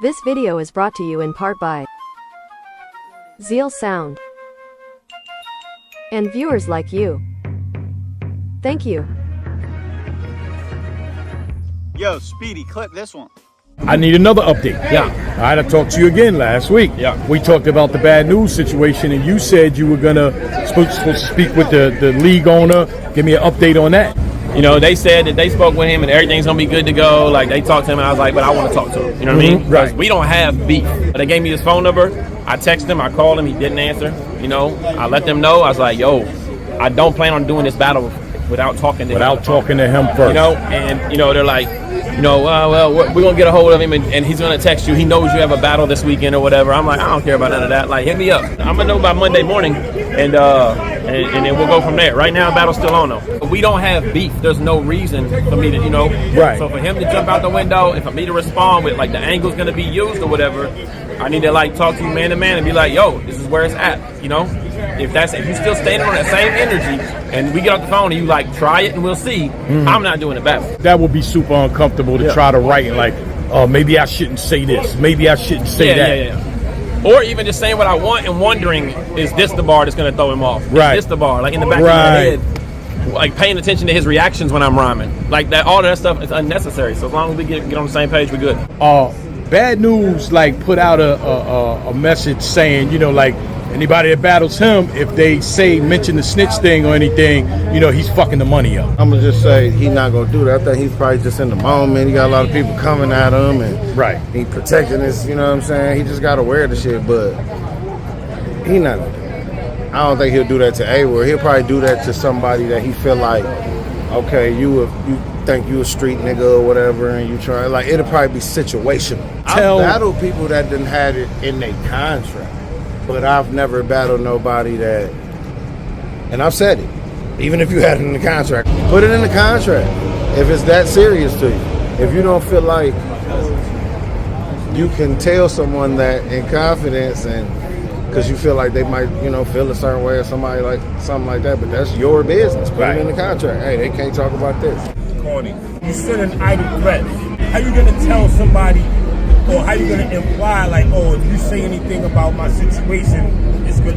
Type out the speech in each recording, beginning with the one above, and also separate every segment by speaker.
Speaker 1: This video is brought to you in part by Zeal Sound and viewers like you. Thank you.
Speaker 2: Yo, Speedy, clip this one.
Speaker 3: I need another update.
Speaker 4: Yeah.
Speaker 3: All right, I talked to you again last week.
Speaker 4: Yeah.
Speaker 3: We talked about the bad news situation, and you said you were supposed to speak with the league owner. Give me an update on that.
Speaker 4: You know, they said that they spoke with him and everything's gonna be good to go. Like, they talked to him and I was like, but I want to talk to him. You know what I mean?
Speaker 3: Right.
Speaker 4: Because we don't have beef. They gave me his phone number. I texted him. I called him. He didn't answer. You know, I let them know. I was like, yo, I don't plan on doing this battle without talking to him.
Speaker 3: Without talking to him first.
Speaker 4: You know, and, you know, they're like, you know, well, we're going to get a hold of him and he's going to text you. He knows you have a battle this weekend or whatever. I'm like, I don't care about none of that. Like, hit me up. I'm going to know by Monday morning and then we'll go from there. Right now, the battle's still on, though. We don't have beef. There's no reason for me to, you know.
Speaker 3: Right.
Speaker 4: So for him to jump out the window and for me to respond with, like, the angle's going to be used or whatever, I need to, like, talk to you man to man and be like, yo, this is where it's at, you know? If you're still standing on that same energy and we get off the phone and you, like, try it and we'll see, I'm not doing the battle.
Speaker 3: That would be super uncomfortable to try to write and like, oh, maybe I shouldn't say this. Maybe I shouldn't say that.
Speaker 4: Yeah. Or even just saying what I want and wondering, is this the bar that's going to throw him off?
Speaker 3: Right.
Speaker 4: Is this the bar? Like, in the back of my head, like, paying attention to his reactions when I'm rhyming. Like, that, all that stuff is unnecessary. So as long as we get on the same page, we're good.
Speaker 3: Bad News, like, put out a message saying, you know, like, anybody that battles him, if they mention the snitch thing or anything, you know, he's fucking the money up.
Speaker 5: I'm gonna just say he's not gonna do that. I think he's probably just in the moment. He got a lot of people coming at him, and
Speaker 3: Right.
Speaker 5: he protecting his. You know what I'm saying? He just gotta wear the shit, but he not. I don't think he'll do that to A-Word. He'll probably do that to somebody that he feel like, okay, you think you a street nigga or whatever, and you try. Like, it'll probably be situational. I've battled people that didn't have it in their contract. But I've never battled nobody that, and I've said it, even if you had it in the contract, put it in the contract. If it's that serious to you, if you don't feel like you can tell someone that in confidence, and because you feel like they might, you know, feel a certain way or somebody like something like that, but that's your business. Put it in the contract. Hey, they can't talk about this.
Speaker 6: Corny. You send an idle threat. How you gonna tell somebody? Or how you gonna imply, like, oh, if you say anything about my situation, it's good.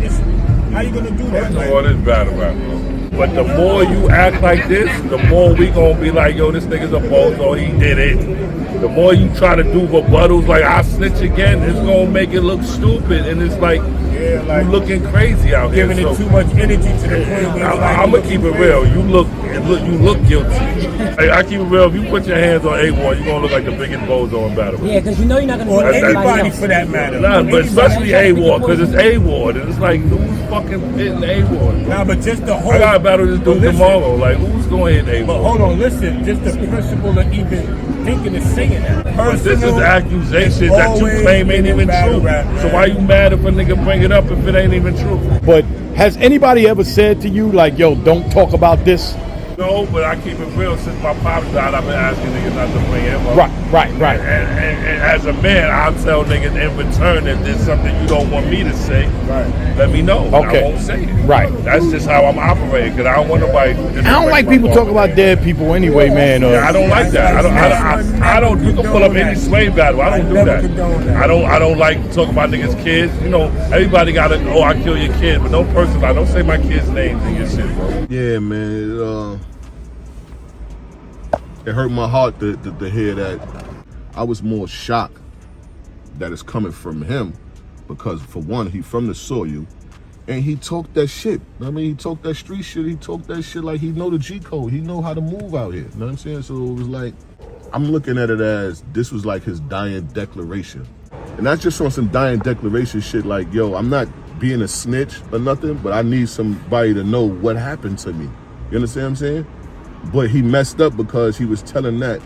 Speaker 6: How you gonna do that?
Speaker 7: That's all this battle rap, bro. But the more you act like this, the more we gonna be like, yo, this nigga's a bozo, he did it. The more you try to do rebuttals like, I snitch again, it's gonna make it look stupid. And it's like, you looking crazy out here.
Speaker 6: Giving it too much energy to the point where
Speaker 7: I'm gonna keep it real. You look guilty. I keep it real. If you put your hands on A-Ward, you're gonna look like the biggest bozo in battle.
Speaker 8: Yeah, because you know you're not gonna.
Speaker 6: Or anybody for that matter.
Speaker 7: Nah, but especially A-Ward, because it's A-Ward, and it's like, who's fucking hitting A-Ward?
Speaker 6: Nah, but just the whole.
Speaker 7: I gotta battle this dude tomorrow. Like, who's gonna hit A-Ward?
Speaker 6: But hold on, listen. Just the principle of even thinking and saying that.
Speaker 7: But this is accusations that you claim ain't even true. So why you mad if a nigga bring it up if it ain't even true?
Speaker 3: But has anybody ever said to you, like, yo, don't talk about this?
Speaker 7: No, but I keep it real. Since my pops died, I've been asking niggas not to bring him up.
Speaker 3: Right.
Speaker 7: And as a man, I'll tell niggas in return if there's something you don't want me to say, let me know.
Speaker 3: Okay.
Speaker 7: I won't say it.
Speaker 3: Right.
Speaker 7: That's just how I'm operating, because I don't want nobody.
Speaker 3: I don't like people talking about dead people anyway, man.
Speaker 7: I don't like that. I don't. You can pull up any slave battle. I don't do that. I don't like talking about niggas' kids. You know, everybody got to. Oh, I kill your kid, but don't personalize. Don't say my kids' names in your shit, bro.
Speaker 9: Yeah, man. It hurt my heart to hear that. I was more shocked that it's coming from him, because for one, he from the soil, and he talked that shit. I mean, he talked that street shit. He talked that shit like he know the G code. He know how to move out here. You know what I'm saying? So it was like, I'm looking at it as this was like his dying declaration, and that's just on some dying declaration shit. Like, yo, I'm not being a snitch or nothing, but I need somebody to know what happened to me. You understand what I'm saying? But he messed up because he was telling that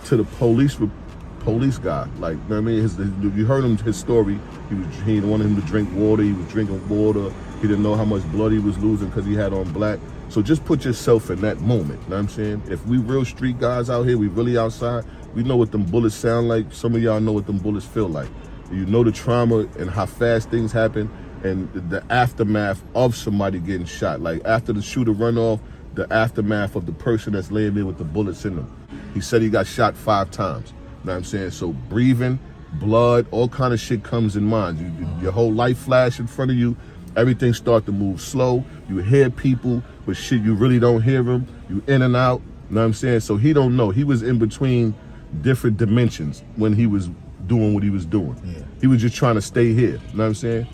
Speaker 9: to the police guy. Like, you know what I mean? You heard his story. He didn't want him to drink water. He was drinking water. He didn't know how much blood he was losing because he had on black. So just put yourself in that moment. You know what I'm saying? If we real street guys out here, we really outside, we know what them bullets sound like. Some of y'all know what them bullets feel like. You know the trauma and how fast things happen and the aftermath of somebody getting shot. Like, after the shooter run off, the aftermath of the person that's laying there with the bullets in them. He said he got shot 5 times. You know what I'm saying? So breathing, blood, all kind of shit comes in mind. Your whole life flash in front of you. Everything start to move slow. You hear people, but shit, you really don't hear them. You in and out. You know what I'm saying? So he don't know. He was in between different dimensions when he was doing what he was doing. Yeah. He was just trying to stay here. You know what I'm saying?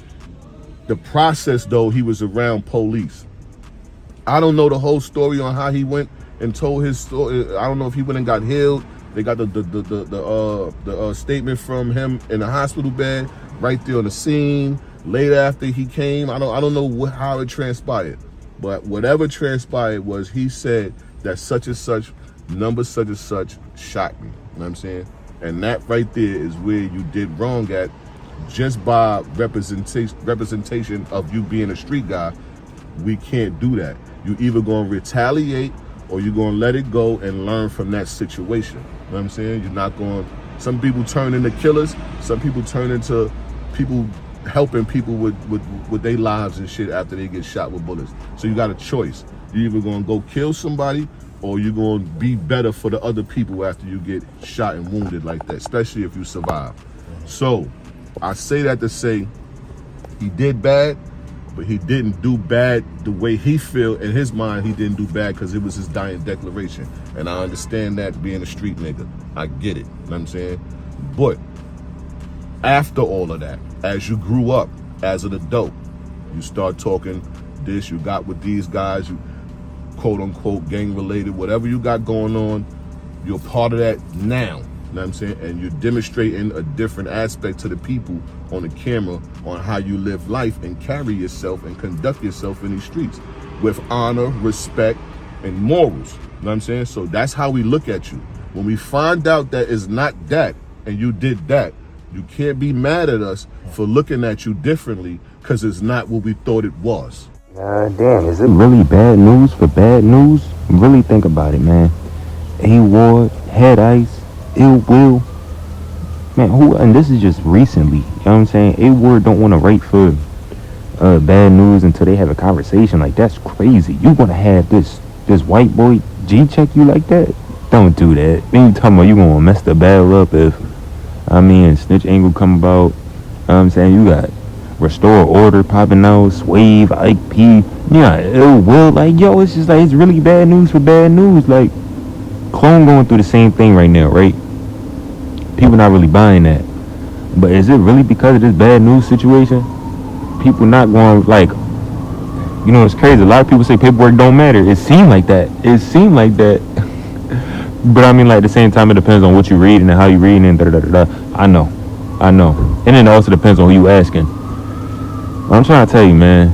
Speaker 9: The process, though, he was around police. I don't know the whole story on how he went and told his story. I don't know if he went and got healed. They got the statement from him in the hospital bed right there on the scene. Later after he came, I don't know how it transpired, but whatever transpired was he said that such and such, number such and such shot me. You know what I'm saying? And that right there is where you did wrong at, just by representation of you being a street guy. We can't do that. You either gonna retaliate or you're gonna let it go and learn from that situation. You know what I'm saying? You're not going. Some people turn into killers. Some people turn into people helping people with their lives and shit after they get shot with bullets. So you got a choice. You're either gonna go kill somebody or you're gonna be better for the other people after you get shot and wounded like that, especially if you survive. So I say that to say he did bad, but he didn't do bad the way he feel in his mind. He didn't do bad because it was his dying declaration. And I understand that, being a street nigga. I get it. You know what I'm saying? But after all of that, as you grew up as an adult, you start talking this, you got with these guys, you quote unquote gang related, whatever you got going on, you're part of that now. You know what I'm saying? And you're demonstrating a different aspect to the people on the camera on how you live life and carry yourself and conduct yourself in these streets with honor, respect, and morals. You know what I'm saying? So that's how we look at you. When we find out that it's not that and you did that, you can't be mad at us for looking at you differently because it's not what we thought it was.
Speaker 8: God damn, is it really bad news for bad news? Really think about it, man. A-Ward, Head Ice, Ill Will. Man, who, and this is just recently, you know what I'm saying? A-Ward don't want to write for bad news until they have a conversation. Like, that's crazy. You want to have this white boy G-check you like that? Don't do that. Then you talking about you going to mess the battle up if, Snitch Angle come about. You know what I'm saying? You got Restore Order popping out, Swave, Ike P. Yeah, Ill Will. Like, yo, it's just like, it's really bad news for bad news. Like, Clone going through the same thing right now, right? People not really buying that. But is it really because of this bad news situation? People not going, like, you know, it's crazy. A lot of people say paperwork don't matter. It seemed like that. But I mean, like, at the same time, it depends on what you're reading and how you're reading and da-da-da-da. I know. And then it also depends on who you asking. I'm trying to tell you, man.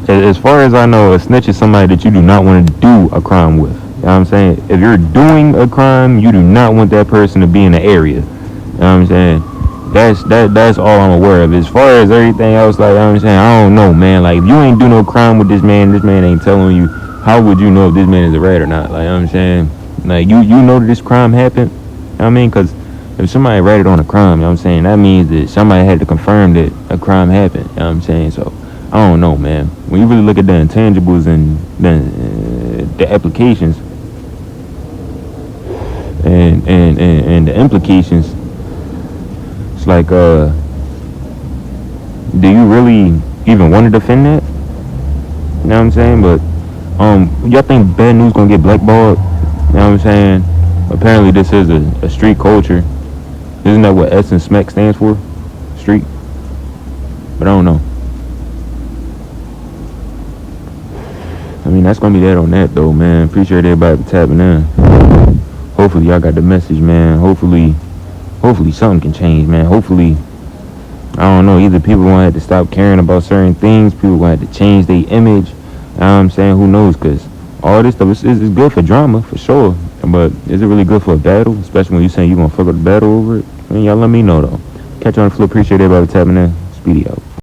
Speaker 8: As far as I know, a snitch is somebody that you do not want to do a crime with. You know what I'm saying? If you're doing a crime, you do not want that person to be in the area. You know what I'm saying? That's all I'm aware of. As far as everything else, like, you know what I'm saying, I don't know, man. Like, if you ain't do no crime with this man ain't telling you, how would you know if this man is a rat or not? Like, you know what I'm saying? Like, you know that this crime happened? You know what I mean? Because if somebody ratted on a crime, you know what I'm saying, that means that somebody had to confirm that a crime happened. You know what I'm saying? So, I don't know, man. When you really look at the intangibles and the applications and the implications, it's like, do you really even want to defend that? You know what I'm saying? But y'all think bad news gonna get blackballed? You know what I'm saying? Apparently this is a street culture. Isn't that what S and SMEC stands for? Street? But I don't know. I mean, that's gonna be that on that though, man. Appreciate everybody for tapping in. Hopefully y'all got the message, man. Hopefully something can change, man. Hopefully, I don't know, either people gonna have to stop caring about certain things, people gonna have to change their image. You know what I'm saying? Who knows? Because all this stuff is good for drama, for sure. But is it really good for a battle? Especially when you're saying you're gonna fuck up the battle over it? I mean, y'all let me know though. Catch you on the flip. Appreciate everybody for tapping in. Speedy out.